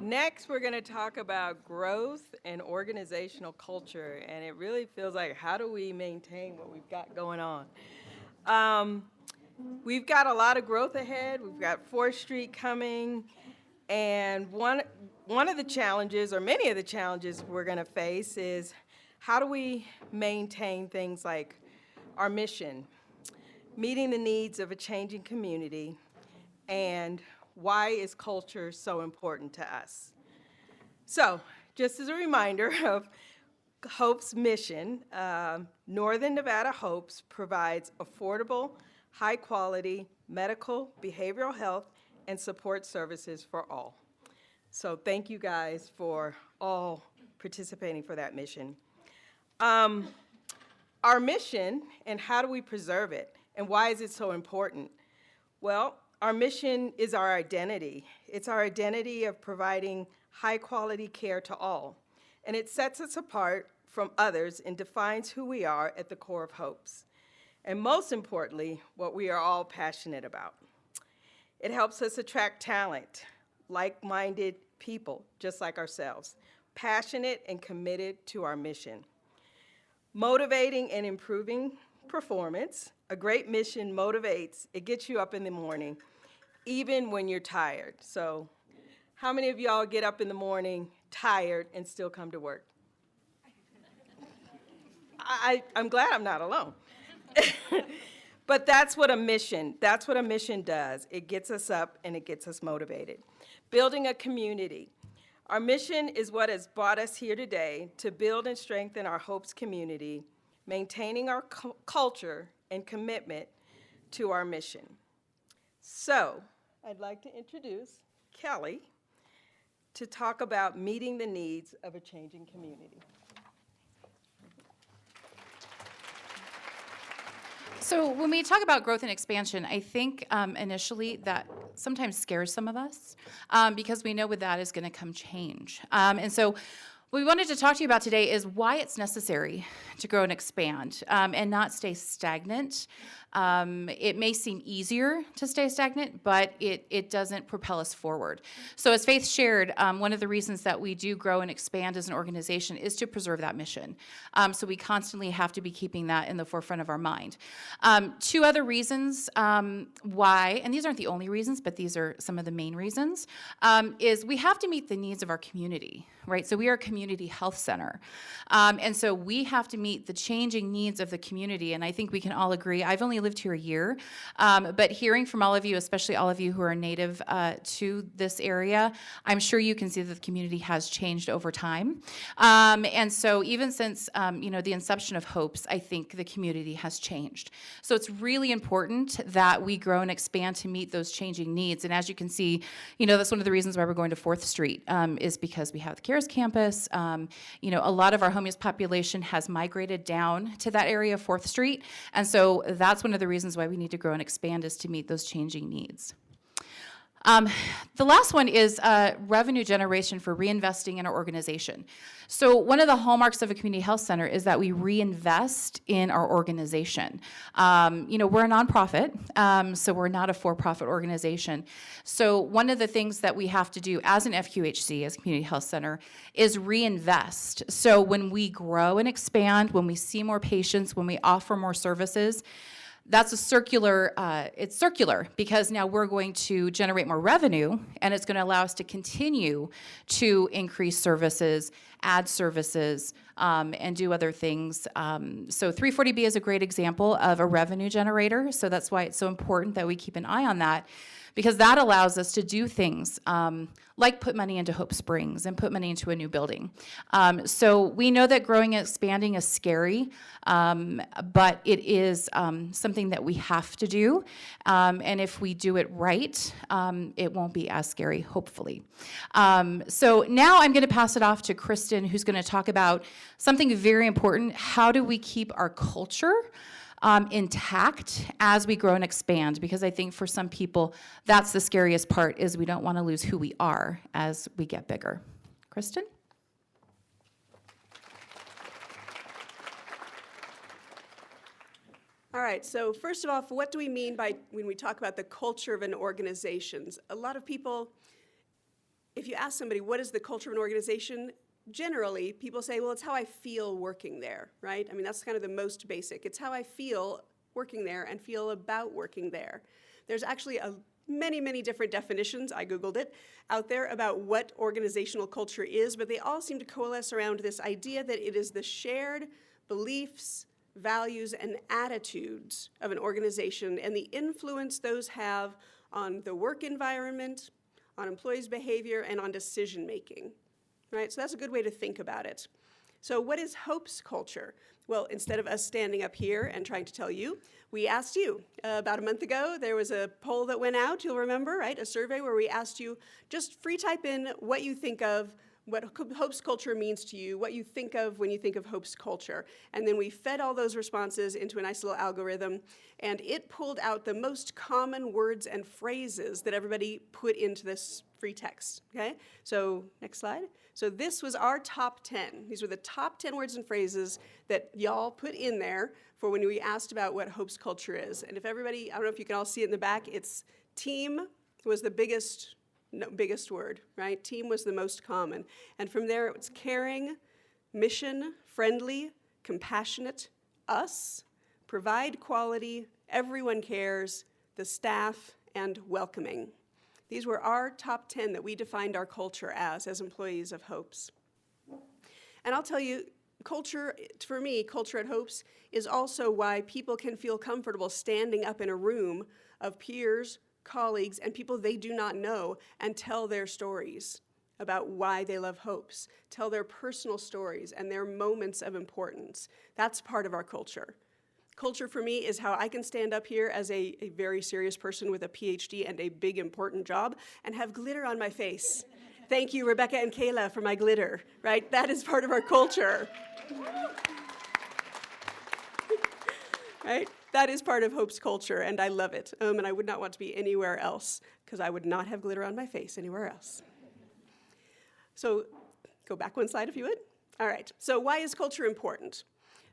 Next, we're going to talk about growth and organizational culture, and it really feels like how do we maintain what we've got going on? Um, we've got a lot of growth ahead. We've got 4th Street coming, and one of the challenges, or many of the challenges we're going to face is how do we maintain things like our mission, meeting the needs of a changing community, and why is culture so important to us? So, just as a reminder of HOPE's mission, Northern Nevada HOPES provides affordable, high-quality medical, behavioral health, and support services for all. So thank you guys for all participating for that mission. Our mission, and how do we preserve it, and why is it so important? Well, our mission is our identity. It's our identity of providing high-quality care to all, and it sets us apart from others and defines who we are at the core of HOPES, and most importantly, what we are all passionate about. It helps us attract talent, like-minded people, just like ourselves, passionate and committed to our mission. Motivating and improving performance. A great mission motivates, it gets you up in the morning, even when you're tired. So how many of y'all get up in the morning tired and still come to work? I'm glad I'm not alone. But that's what a mission does. It gets us up and it gets us motivated. Building a community. Our mission is what has brought us here today, to build and strengthen our HOPES community, maintaining our culture and commitment to our mission. So, I'd like to introduce Kelly to talk about meeting the needs of a changing community. So when we talk about growth and expansion, I think initially that sometimes scares some of us because we know with that is going to come change. And so what we wanted to talk to you about today is why it's necessary to grow and expand and not stay stagnant. It may seem easier to stay stagnant, but it doesn't propel us forward. So as Faith shared, one of the reasons that we do grow and expand as an organization is to preserve that mission. So we constantly have to be keeping that in the forefront of our mind. Two other reasons why, and these aren't the only reasons, but these are some of the main reasons, is we have to meet the needs of our community, right? So we are a community health center. And so we have to meet the changing needs of the community. And I think we can all agree, I've only lived here a year, but hearing from all of you, especially all of you who are native to this area, I'm sure you can see that the community has changed over time. And so even since the inception of HOPES, I think the community has changed. So it's really important that we grow and expand to meet those changing needs. And as you can see, that's one of the reasons why we're going to 4th Street is because we have the CARES campus. A lot of our homeless population has migrated down to that area of 4th Street. And so that's one of the reasons why we need to grow and expand is to meet those changing needs. The last one is revenue generation for reinvesting in our organization. So one of the hallmarks of a community health center is that we reinvest in our organization. We're a nonprofit, so we're not a for-profit organization. So one of the things that we have to do as an FQHC, as a community health center, is reinvest. So when we grow and expand, when we see more patients, when we offer more services, that's it's circular because now we're going to generate more revenue and it's going to allow us to continue to increase services, add services, and do other things. So 340B is a great example of a revenue generator. So that's why it's so important that we keep an eye on that, because that allows us to do things like put money into Hope Springs and put money into a new building. So we know that growing and expanding is scary, but it is something that we have to do. And if we do it right, it won't be as scary, hopefully. So now I'm going to pass it off to Kristen, who's going to talk about something very important. How do we keep our culture intact as we grow and expand? Because I think for some people, that's the scariest part, is we don't want to lose who we are as we get bigger. Kristen? All right, so first of all, what do we mean by when we talk about the culture of an organization? A lot of people if you ask somebody, what is the culture of an organization? Generally, people say, well, it's how I feel working there, right? I mean, that's kind of the most basic. It's how I feel working there and feel about working there. There's actually many, many different definitions, I Googled it, out there about what organizational culture is, but they all seem to coalesce around this idea that it is the shared beliefs, values, and attitudes of an organization and the influence those have on the work environment, on employees' behavior, and on decision-making, right? So that's a good way to think about it. So what is HOPE's culture? Well, instead of us standing up here and trying to tell you, we asked you. About a month ago, there was a poll that went out, you'll remember, right? A survey where we asked you, just free type in what you think of, what HOPE's culture means to you, what you think of when you think of HOPE's culture. And then we fed all those responses into a nice little algorithm, and it pulled out the most common words and phrases that everybody put into this free text, okay? So next slide. So this was our top 10. These were the top 10 words and phrases that y'all put in there for when we asked about what HOPE's culture is. And if everybody, I don't know if you can all see it in the back, it's team was the biggest word, right? Team was the most common. And from there, it was caring, mission, friendly, compassionate, us, provide quality, everyone cares, the staff, and welcoming. These were our top 10 that we defined our culture as employees of HOPE's. And I'll tell you, culture, for me, culture at HOPE's is also why people can feel comfortable standing up in a room of peers, colleagues, and people they do not know and tell their stories about why they love HOPE's, tell their personal stories and their moments of importance. That's part of our culture. Culture for me is how I can stand up here as a very serious person with a PhD and a big important job and have glitter on my face. Thank you, Rebecca and Kayla, for my glitter, right? That is part of our culture. Right? That is part of HOPE's culture, and I love it. And I would not want to be anywhere else, because I would not have glitter on my face anywhere else. So go back one slide if you would. All right, so why is culture important?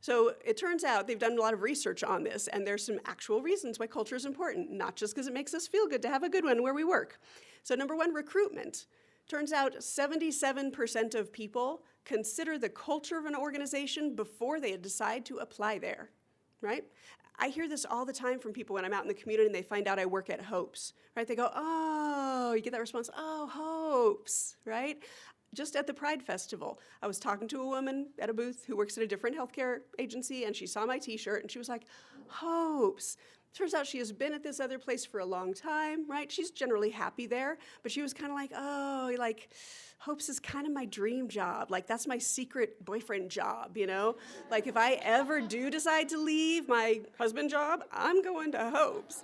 So it turns out they've done a lot of research on this, and there's some actual reasons why culture is important, not just because it makes us feel good to have a good one where we work. So number one, recruitment. Turns out 77% of people consider the culture of an organization before they decide to apply there, right? I hear this all the time from people when I'm out in the community and they find out I work at HOPE's, right? They go, oh, you get that response, oh, HOPE's, right? Just at the Pride Festival, I was talking to a woman at a booth who works at a different healthcare agency, and she saw my t-shirt and she was like, HOPE's. Turns out she has been at this other place for a long time, right? She's generally happy there, but she was kind of like, oh, like, HOPE's is kind of my dream job. Like, that's my secret boyfriend job, you know? Like, if I ever do decide to leave my husband job, I'm going to HOPE's.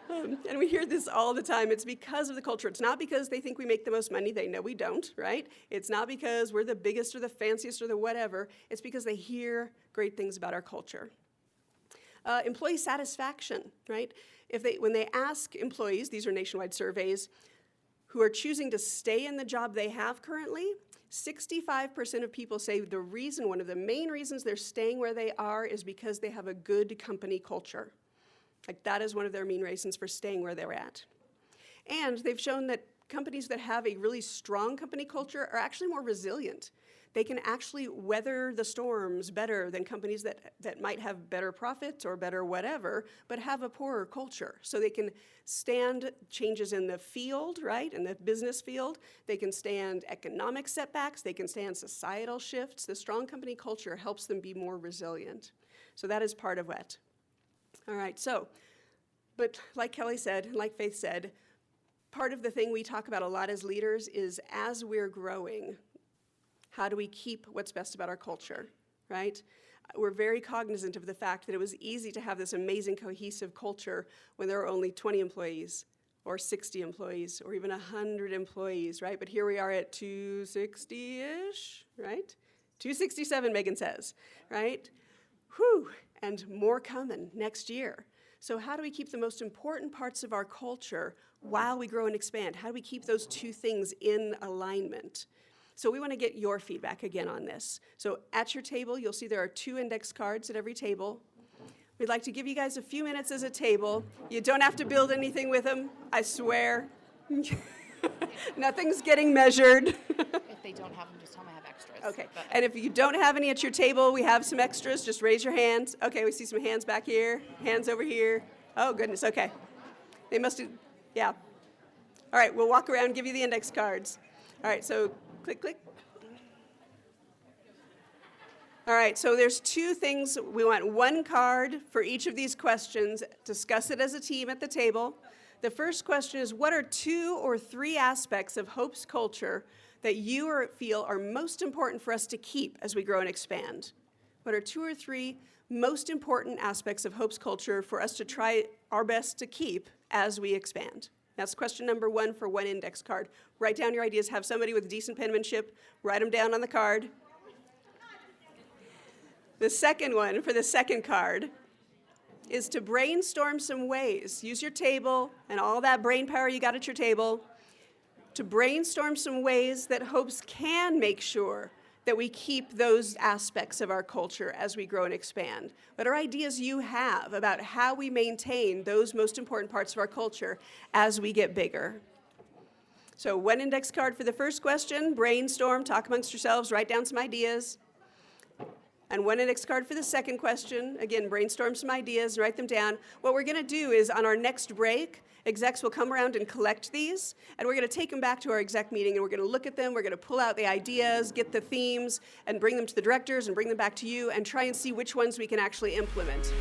And we hear this all the time. It's because of the culture. It's not because they think we make the most money. They know we don't, right? It's not because we're the biggest or the fanciest or the whatever. It's because they hear great things about our culture. Employee satisfaction, right? When they ask employees, these are nationwide surveys, who are choosing to stay in the job they have currently, 65% of people say one of the main reasons they're staying where they are is because they have a good company culture. Like, that is one of their main reasons for staying where they're at. And they've shown that companies that have a really strong company culture are actually more resilient. They can actually weather the storms better than companies that might have better profits or better whatever, but have a poorer culture. So they can stand changes in the field, right, in the business field. They can stand economic setbacks. They can stand societal shifts. The strong company culture helps them be more resilient. So that is part of it. All right, so, but like Kelly said, like Faith said, part of the thing we talk about a lot as leaders is as we're growing, how do we keep what's best about our culture, right? We're very cognizant of the fact that it was easy to have this amazing cohesive culture when there were only 20 employees or 60 employees or even 100 employees, right? But here we are at 260-ish, right? 267, Megan says, right? Whew, and more coming next year. So how do we keep the most important parts of our culture while we grow and expand? How do we keep those two things in alignment? So we want to get your feedback again on this. So at your table, you'll see there are 2 index cards at every table. We'd like to give you guys a few minutes as a table. You don't have to build anything with them, I swear. Nothing's getting measured. If they don't have them, just tell them I have extras. Okay, and if you don't have any at your table, we have some extras. Just raise your hands. Okay, we see some hands back here, hands over here. Oh, goodness, okay. They must have, yeah. All right, we'll walk around and give you the index cards. All right, so click, click. All right, so there's two things. We want one card for each of these questions. Discuss it as a team at the table. The first question is, what are 2 or 3 aspects of Hope's culture that you feel are most important for us to keep as we grow and expand? What are 2 or 3 most important aspects of Hope's culture for us to try our best to keep as we expand? That's question number 1 for one index card. Write down your ideas. Have somebody with decent penmanship write them down on the card. The second one for the second card is to brainstorm some ways. Use your table and all that brain power you got at your table to brainstorm some ways that Hopes can make sure that we keep those aspects of our culture as we grow and expand. What are ideas you have about how we maintain those most important parts of our culture as we get bigger? So one index card for the first question, brainstorm, talk amongst yourselves, write down some ideas. And one index card for the second question. Again, brainstorm some ideas, write them down. What we're going to do is on our next break, execs will come around and collect these, and we're going to take them back to our exec meeting, and we're going to look at them. We're going to pull out the ideas, get the themes, and bring them to the directors and bring them back to you and try and see which ones we can actually implement.